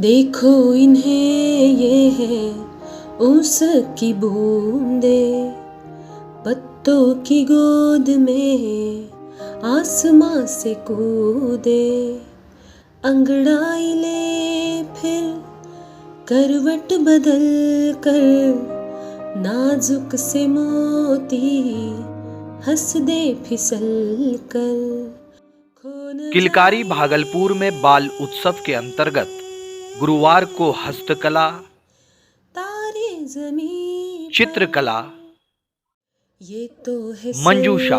देखो इन्हें, ये है ऊस की बूंदे, पत्तों की गोद में आसमां से कूदे, अंगड़ाई ले फिर करवट बदल कर, नाजुक से मोती हंस दे फिसल कर। किलकारी भागलपुर में बाल उत्सव के अंतर्गत गुरुवार को हस्तकला, चित्रकला, मंजूषा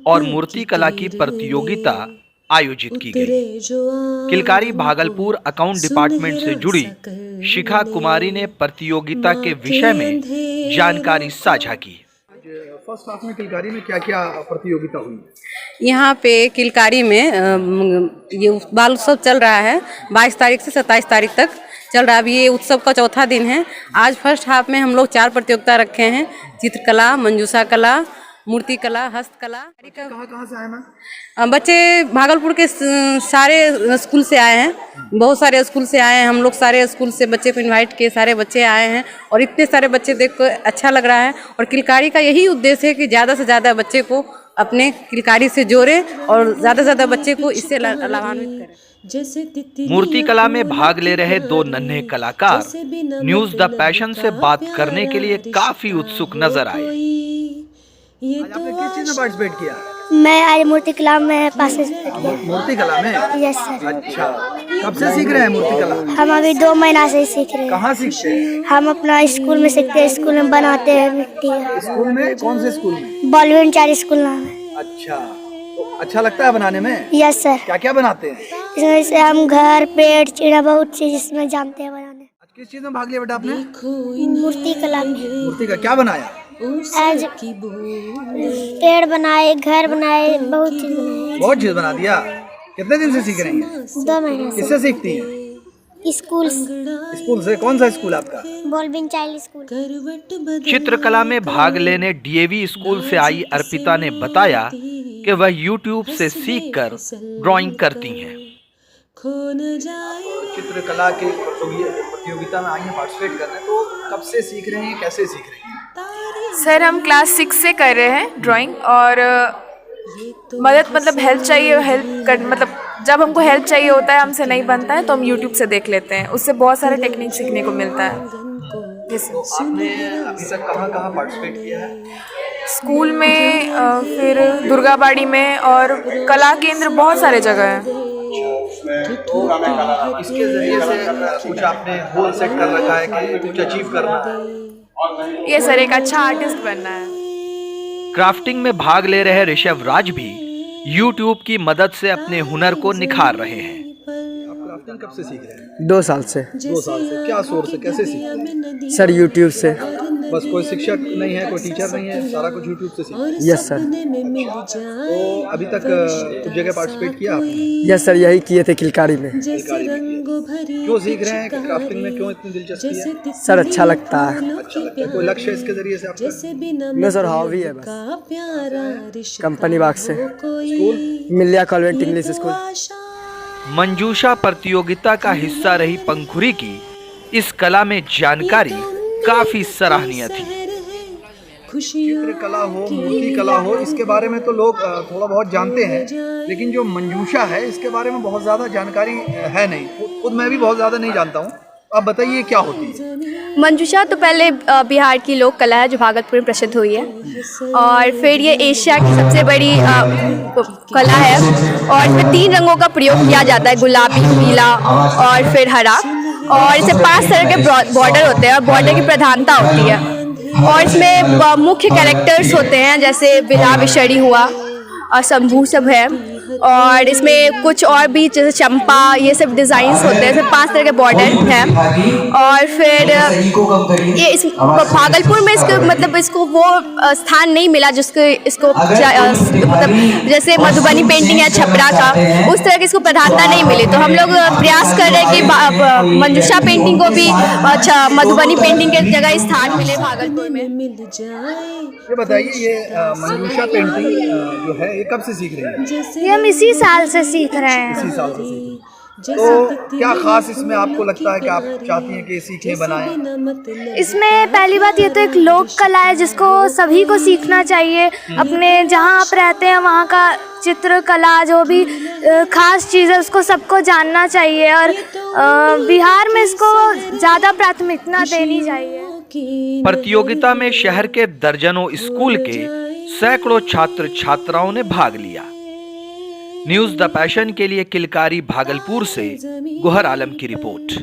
और मूर्तिकला की प्रतियोगिता आयोजित की गई। किलकारी भागलपुर अकाउंट डिपार्टमेंट से जुड़ी शिखा कुमारी ने प्रतियोगिता के विषय में जानकारी साझा की। फर्स्ट क्लास में किलकारी में क्या क्या प्रतियोगिता हुई? यहाँ पे किलकारी में ये बाल उत्सव चल रहा है। 22 तारीख से 27 तारीख तक चल रहा है। अभी ये उत्सव का चौथा दिन है। आज फर्स्ट हाफ में हम लोग 4 प्रतियोगिता रखे हैं। चित्रकला, मंजूषा कला, मूर्ति कला, हस्तकला। कहाँ से आए मैम? बच्चे भागलपुर के सारे स्कूल से आए हैं। बहुत सारे स्कूल से आए हैं। हम लोग सारे स्कूल से बच्चे को इनवाइट किए, सारे बच्चे आए हैं और इतने सारे बच्चे देख कर अच्छा लग रहा है। और किलकारी का यही उद्देश्य है कि ज़्यादा से ज़्यादा बच्चे को अपने किलकारी से जोड़े और ज़्यादा से ज़्यादा बच्चे को इससे लाभान्वित करें। मूर्ति कला में भाग ले रहे 2 नन्हे कलाकार न्यूज द पैशन से बात करने के लिए काफी उत्सुक नजर आए। आज आपने किस चीज में पार्टिसिपेट किया? मैं आज मूर्ति कला में पार्टिसिपेट किया। मूर्ति कला में? Yes sir. अच्छा, कब से सीख रहे हैं मूर्ति कला? हम अभी 2 महीना से सीख रहे हैं। कहाँ सीखते हैं? हम अपना स्कूल में सीखते हैं। स्कूल में बनाते हैं मिट्टी। स्कूल में? कौन से स्कूल में? बॉलीवुड 4 स्कूल नाम है। अच्छा, तो अच्छा लगता है बनाने में? Yes sir. क्या क्या बनाते हैं? इसमें से हम घर, पेड़, चिड़िया बहुत चीज इसमें जानते हैं बनाने। आज किस चीज में भाग लिया बेटा आपने? मूर्ति कला में। मूर्ति का क्या बनाया? आज पेड़ बनाए, घर बनाए, बहुत चीज बनाए। बहुत चीज बना दिया। कितने दिन से सीख रही हैं? 2 महीने से। किससे सीखती हैं? स्कूल से। कौन सा स्कूल आपका? बॉलबिन चाइल्ड स्कूल। चित्रकला में भाग लेने डीएवी स्कूल से आई अर्पिता ने बताया कि वह YouTube से सीखकर ड्राइंग करती हैं। चित्रकला के प्रतियोगिता में आई हैं, पार्टिसिपेट कर रहे हैं, तो कब से सीख रहे हैं, कैसे सीख रहे हैं? सर हम क्लास 6 से कर रहे हैं ड्राइंग और मतलब हेल्प चाहिए, मतलब जब हमको हेल्प चाहिए होता है, हमसे नहीं बनता है तो हम YouTube से देख लेते हैं। उससे बहुत सारे टेक्निक सीखने को मिलता है। तो आपने अभी तक कहाँ पार्टिसिपेट किया है? स्कूल में, फिर दुर्गाबाड़ी में और कला केंद्र, बहुत सारे जगह हैं। इसके जरिए से कुछ आपने गोल सेट कर रखा है कि कुछ अचीव करना है? ये सर एक अच्छा आर्टिस्ट बनना है। क्राफ्टिंग में भाग ले रहे ऋषभ राज भी YouTube की मदद से अपने हुनर को निखार रहे हैं। आप क्राफ्टिंग कब से सीख रहे हैं? 2 साल से। 2 साल से। क्या सोर्स है, कैसे सीखते हैं? सर YouTube से। बस कोई शिक्षक नहीं है, कोई टीचर नहीं है, सारा कुछ YouTube से सीखते हैं? Yes sir. तो अभी तक कुछ जगह पार्टिसिपेट किया आपने? यस सर, यही किए थे किलकारी में। क्यों सीख रहे हैं? क्राफ्टिंग में क्यों इतनी दिलचस्पी है? सर अच्छा लगता है। अच्छा लगता है। कोई लक्ष्य इसके जरिए से आपका? नहीं सर, हॉबी है बस। कंपनी बाग से। स्कूल? मिलिया कॉन्वेंट इंग्लिश स्कूल। मंजूषा प्रतियोगिता का हिस्सा रही पंखुरी की इस कला में जानकारी काफी सराहनीय थी। चित्रकला हो, मूर्ति कला हो, इसके बारे में तो लोग थोड़ा बहुत जानते हैं, लेकिन जो मंजूषा है इसके बारे में बहुत ज़्यादा जानकारी है नहीं। खुद मैं भी बहुत ज़्यादा नहीं जानता हूँ। आप बताइए क्या होती है? मंजूषा तो पहले बिहार की लोक कला है जो भागलपुर में प्रसिद्ध हुई है और फिर ये एशिया की सबसे बड़ी कला है और इसमें 3 रंगों का प्रयोग किया जाता है, गुलाबी, पीला और फिर हरा। और इसे 5 तरह के बॉर्डर होते हैं और बॉर्डर की प्रधानता होती है। और इसमें मुख्य कैरेक्टर्स होते हैं जैसे विला विषणी हुआ और शंभू सब है। और इसमें कुछ और भी जैसे चंपा, ये सब डिज़ाइंस होते हैं। इसमें 5 तरह के बॉर्डर हैं। और फिर ये इस भागलपुर में इसको मतलब इसको वो स्थान नहीं मिला जिसको इसको मतलब जैसे मधुबनी पेंटिंग है छपरा का, उस तरह की इसको प्रधानता नहीं मिली। तो हम लोग प्रयास कर रहे हैं कि मंजूषा पेंटिंग को भी अच्छा मधुबनी पेंटिंग के जगह स्थान मिले भागलपुर में। ये बताइए, ये मंजूषा पेंटिंग जो है ये कब से सीख रही हैं? हम इसी साल से सीख रहे हैं। इसी साल से सीख रही हैं। तो क्या खास इसमें आपको लगता है कि आप चाहती हैं कि सीखें बनाएं? इसमें पहली बात ये तो एक लोक कला है जिसको सभी को सीखना चाहिए। अपने जहाँ आप रहते हैं वहाँ का चित्रकला जो भी खास चीज़ है उसको सबको जानना चाहिए और बिहार में इसको ज़्यादा प्राथमिकता देनी चाहिए। प्रतियोगिता में शहर के दर्जनों स्कूल के सैकड़ों छात्र छात्राओं ने भाग लिया। न्यूज़ द पैशन के लिए किलकारी भागलपुर से गुहर आलम की रिपोर्ट।